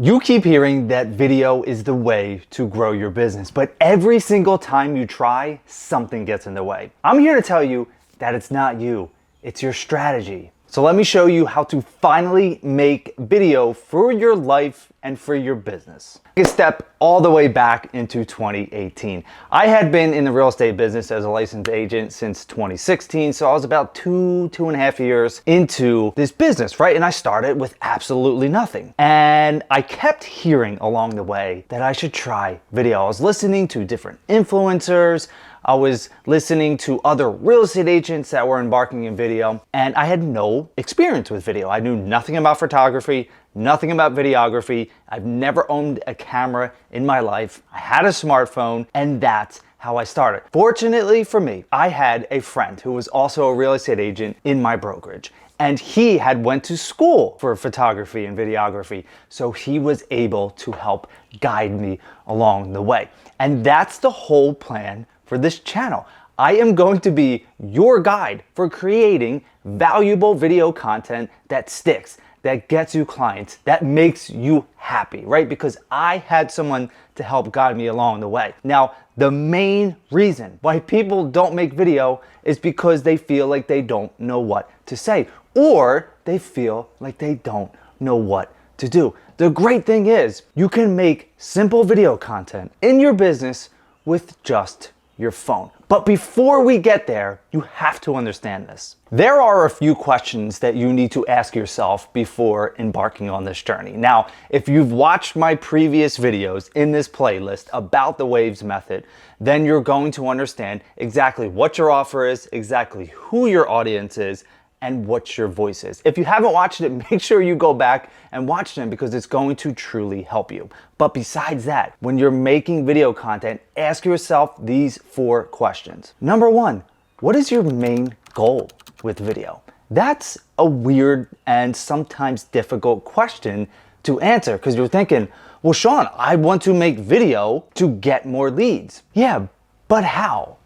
You keep hearing that video is the way to grow your business, but every single time you try, something gets in the way. I'm here to tell you that it's not you, it's your strategy. So let me show you how to finally make video for your life and for your business. Take a step all the way back into 2018. I had been in the real estate business as a licensed agent since 2016, so I was about two and a half years into this business, right? And I started with absolutely nothing. And I kept hearing along the way that I should try video. I was listening to different influencers, I was listening to other real estate agents that were embarking in video, and I had no experience with video. I knew nothing about photography, nothing about videography. I've never owned a camera in my life. I had a smartphone, and that's how I started. Fortunately for me, I had a friend who was also a real estate agent in my brokerage, and he had went to school for photography and videography, so he was able to help guide me along the way. And that's the whole plan for this channel. I am going to be your guide for creating valuable video content that sticks, that gets you clients, that makes you happy, right? Because I had someone to help guide me along the way. Now, the main reason why people don't make video is because they feel like they don't know what to say, or they feel like they don't know what to do. The great thing is you can make simple video content in your business with just your phone. But before we get there, you have to understand this. There are a few questions that you need to ask yourself before embarking on this journey. Now, if you've watched my previous videos in this playlist about the WAVS method, then you're going to understand exactly what your offer is, exactly who your audience is, and what your voice is. If you haven't watched it, make sure you go back and watch them because it's going to truly help you. But besides that, when you're making video content, ask yourself these 4 questions. Number 1, what is your main goal with video? That's a weird and sometimes difficult question to answer because you're thinking, well, Shawn, I want to make video to get more leads. Yeah, but how?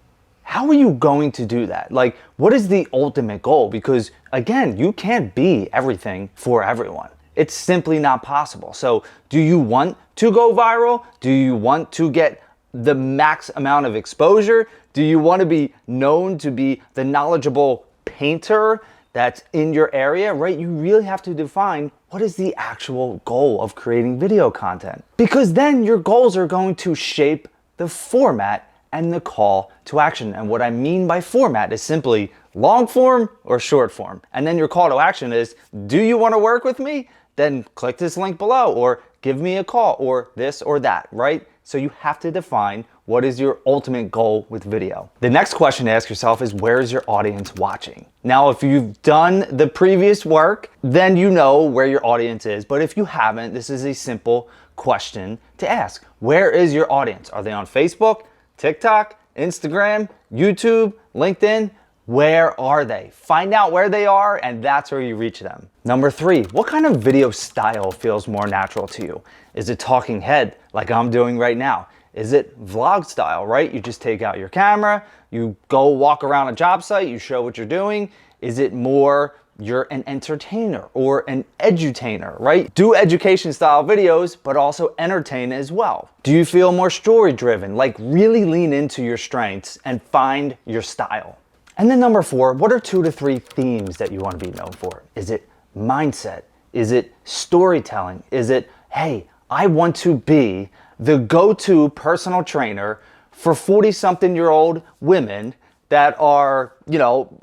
How are you going to do that? Like, what is the ultimate goal? Because again, you can't be everything for everyone. It's simply not possible. So do you want to go viral? Do you want to get the max amount of exposure? Do you want to be known to be the knowledgeable painter that's in your area, right? You really have to define what is the actual goal of creating video content. Because then your goals are going to shape the format and the call to action. And what I mean by format is simply long form or short form. And then your call to action is, do you want to work with me? Then click this link below or give me a call or this or that, right? So you have to define what is your ultimate goal with video. The next question to ask yourself is, where is your audience watching? Now, if you've done the previous work, then you know where your audience is. But if you haven't, this is a simple question to ask. Where is your audience? Are they on Facebook, TikTok, Instagram, YouTube, LinkedIn? Where are they? Find out where they are, and that's where you reach them. Number 3, what kind of video style feels more natural to you? Is it talking head like I'm doing right now? Is it vlog style, right? You just take out your camera, you go walk around a job site, you show what you're doing. Is it more you're an entertainer or an edutainer, right? Do education style videos, but also entertain as well. Do you feel more story driven? Like really lean into your strengths and find your style. And then number 4, what are 2 to 3 themes that you want to be known for? Is it mindset? Is it storytelling? Is it, hey, I want to be the go-to personal trainer for 40-something-year-old women that are,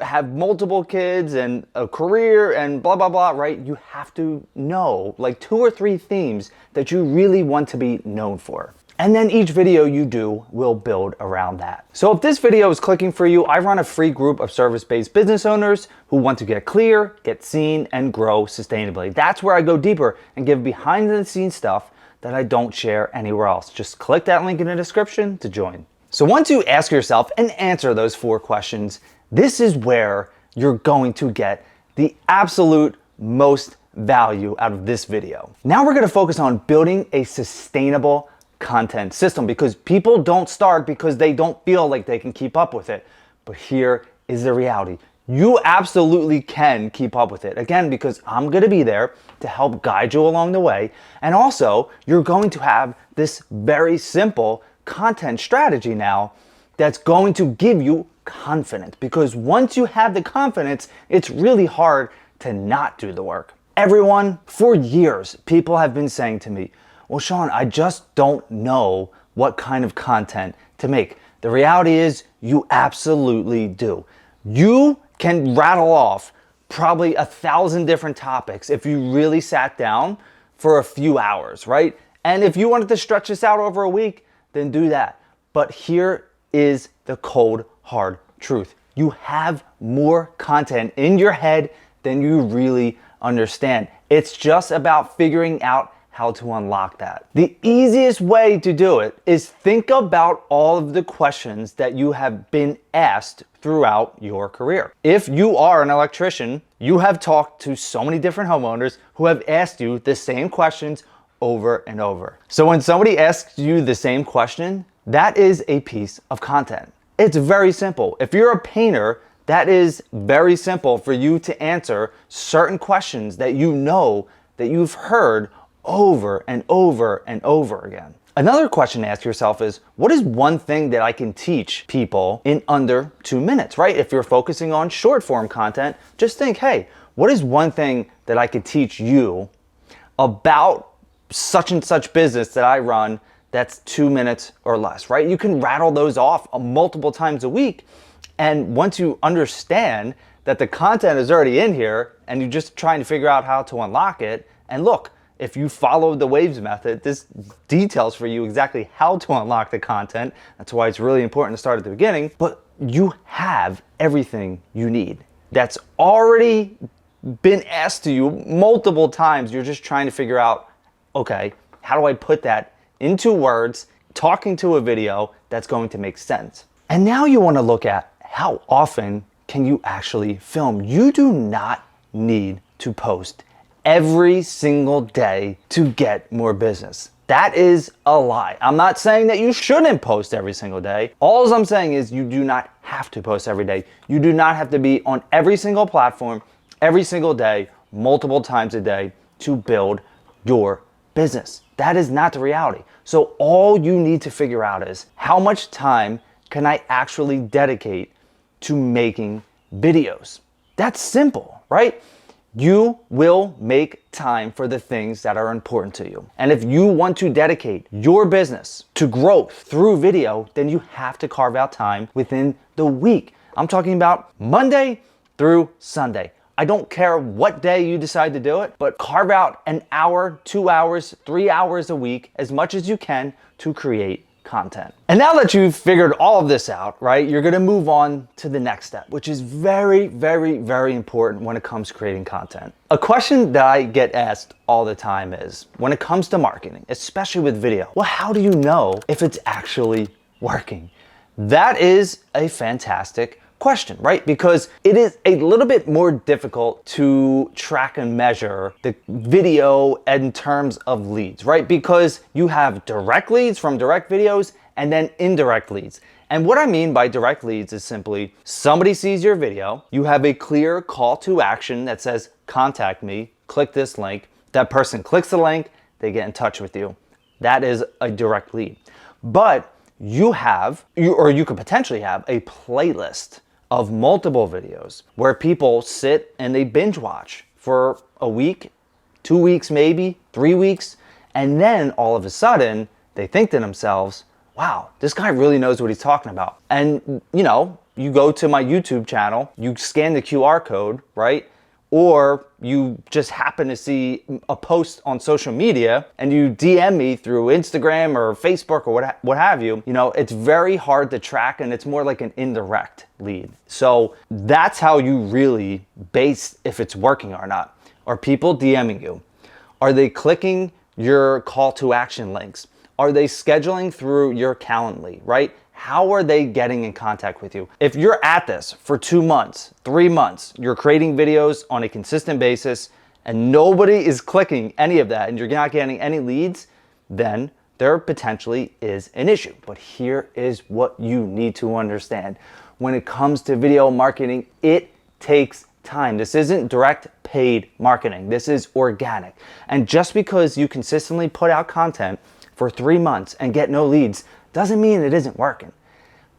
have multiple kids and a career and blah, blah, blah, right? You have to know like 2 or 3 themes that you really want to be known for. And then each video you do will build around that. So if this video is clicking for you, I run a free group of service-based business owners who want to get clear, get seen, and grow sustainably. That's where I go deeper and give behind-the-scenes stuff that I don't share anywhere else. Just click that link in the description to join. So once you ask yourself and answer those 4 questions, this is where you're going to get the absolute most value out of this video. Now we're going to focus on building a sustainable content system because people don't start because they don't feel like they can keep up with it. But here is the reality. you absolutely can keep up with it. Again, because I'm going to be there to help guide you along the way. And also, you're going to have this very simple content strategy now that's going to give you confidence. Because once you have the confidence, it's really hard to not do the work. Everyone, for years, people have been saying to me, well, Shawn, I just don't know what kind of content to make. The reality is you absolutely do. You can rattle off probably 1,000 different topics if you really sat down for a few hours, right? And if you wanted to stretch this out over a week, then do that. But here is the cold, hard truth. You have more content in your head than you really understand. It's just about figuring out how to unlock that. The easiest way to do it is think about all of the questions that you have been asked throughout your career. If you are an electrician, you have talked to so many different homeowners who have asked you the same questions over and over. So when somebody asks you the same question, that is a piece of content. It's very simple. If you're a painter, that is very simple for you to answer certain questions that you know that you've heard over and over and over again. Another question to ask yourself is, what is one thing that I can teach people in under 2 minutes, right? If you're focusing on short form content, just think, hey, what is one thing that I could teach you about such and such business that I run that's 2 minutes or less, right? You can rattle those off multiple times a week. And once you understand that the content is already in here and you're just trying to figure out how to unlock it, and look, if you follow the WAVS method, this details for you exactly how to unlock the content. That's why it's really important to start at the beginning. But you have everything you need. That's already been asked to you multiple times. You're just trying to figure out, okay, how do I put that into words, talking to a video that's going to make sense? And now you want to look at how often can you actually film. You do not need to post every single day to get more business. That is a lie. I'm not saying that you shouldn't post every single day. All I'm saying is you do not have to post every day. You do not have to be on every single platform, every single day, multiple times a day to build your business. That is not the reality. So all you need to figure out is how much time can I actually dedicate to making videos? That's simple, right? You will make time for the things that are important to you. And if you want to dedicate your business to growth through video, then you have to carve out time within the week. I'm talking about Monday through Sunday. I don't care what day you decide to do it, but carve out an hour, 2 hours, 3 hours a week, as much as you can to create content. And now that you've figured all of this out, right, you're gonna move on to the next step, which is very, very, very important when it comes to creating content. A question that I get asked all the time is, when it comes to marketing, especially with video, well, how do you know if it's actually working? That is a fantastic question, right? Because it is a little bit more difficult to track and measure the video in terms of leads, right? Because you have direct leads from direct videos and then indirect leads. And what I mean by direct leads is simply somebody sees your video, you have a clear call to action that says, contact me, click this link. That person clicks the link, they get in touch with you. That is a direct lead. But you could potentially have a playlist of multiple videos where people sit and they binge watch for a week, 2 weeks, maybe 3 weeks. And then all of a sudden they think to themselves, wow, this guy really knows what he's talking about. And you go to my YouTube channel, you scan the QR code, right? Or you just happen to see a post on social media and you DM me through Instagram or Facebook or what have you, it's very hard to track and it's more like an indirect lead. So that's how you really base if it's working or not. Are people DMing you? Are they clicking your call to action links? Are they scheduling through your Calendly, right? How are they getting in contact with you? If you're at this for 2 months, 3 months, you're creating videos on a consistent basis and nobody is clicking any of that and you're not getting any leads, then there potentially is an issue. But here is what you need to understand. When it comes to video marketing, it takes time. This isn't direct paid marketing. This is organic. And just because you consistently put out content for 3 months and get no leads doesn't mean it isn't working.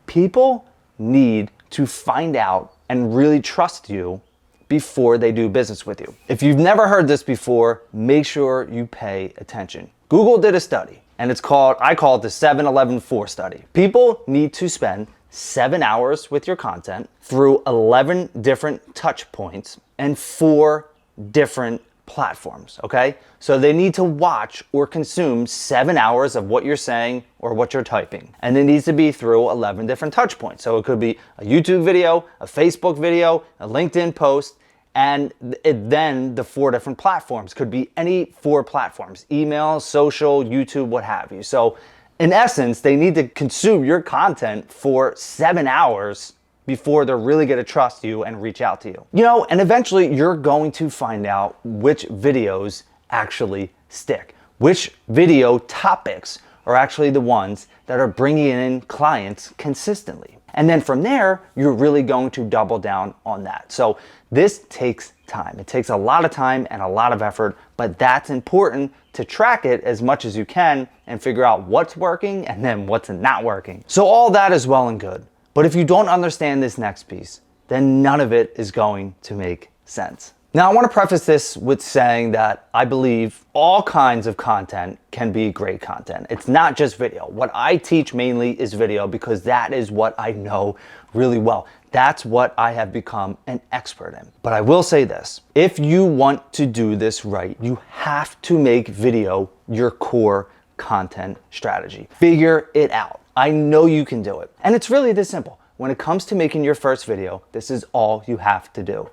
People need to find out and really trust you before they do business with you. If you've never heard this before, make sure you pay attention. Google did a study, and I call it the 7-11-4 study. People need to spend 7 hours with your content through 11 different touch points and 4 different platforms, okay? So they need to watch or consume 7 hours of what you're saying or what you're typing. And it needs to be through 11 different touch points. So it could be a YouTube video, a Facebook video, a LinkedIn post, and then the 4 different platforms could be any 4 platforms: email, social, YouTube, what have you. So in essence, they need to consume your content for 7 hours before they're really going to trust you and reach out to you. And eventually you're going to find out which videos actually stick, which video topics are actually the ones that are bringing in clients consistently. And then from there, you're really going to double down on that. So this takes time. It takes a lot of time and a lot of effort, but that's important to track it as much as you can and figure out what's working and then what's not working. So all that is well and good. But if you don't understand this next piece, then none of it is going to make sense. Now, I want to preface this with saying that I believe all kinds of content can be great content. It's not just video. What I teach mainly is video because that is what I know really well. That's what I have become an expert in. But I will say this, if you want to do this right, you have to make video your core content strategy. Figure it out. I know you can do it. And it's really this simple. When it comes to making your first video, this is all you have to do.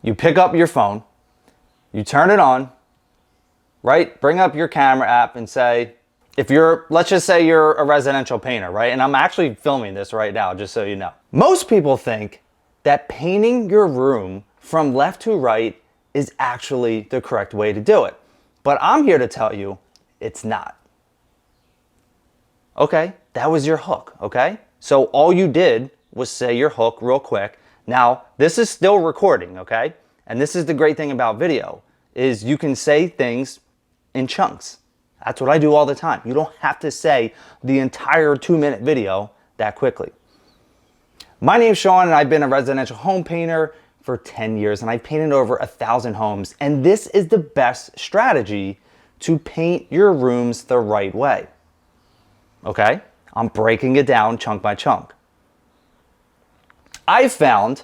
You pick up your phone, you turn it on, right? Bring up your camera app and say, let's just say you're a residential painter, right? And I'm actually filming this right now, just so you know. Most people think that painting your room from left to right is actually the correct way to do it. But I'm here to tell you it's not. Okay, that was your hook, okay? So all you did was say your hook real quick. Now, this is still recording, okay? And this is the great thing about video, is you can say things in chunks. That's what I do all the time. You don't have to say the entire 2-minute video that quickly. My name's Shawn, and I've been a residential home painter for 10 years, and I've painted over 1,000 homes. And this is the best strategy to paint your rooms the right way. Okay? I'm breaking it down chunk by chunk. I found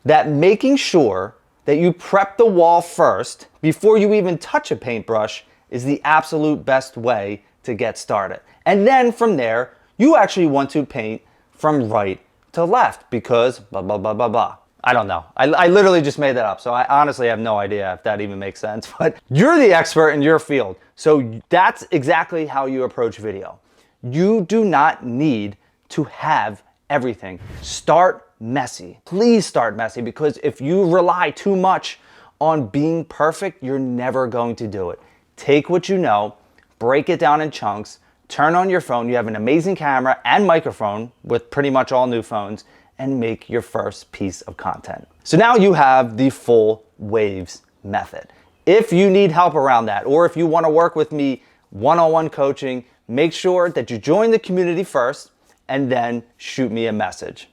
that making sure that you prep the wall first before you even touch a paintbrush is the absolute best way to get started. And then from there, you actually want to paint from right to left because blah, blah, blah, blah, blah. I don't know. I literally just made that up. So I honestly have no idea if that even makes sense, but you're the expert in your field. So that's exactly how you approach video. You do not need to have everything. Start messy. Please start messy, because if you rely too much on being perfect, you're never going to do it. Take what you know, break it down in chunks, turn on your phone. You have an amazing camera and microphone with pretty much all new phones, and make your first piece of content. So now you have the full waves method. If you need help around that, or if you want to work with me one-on-one coaching, make sure that you join the community first and then shoot me a message.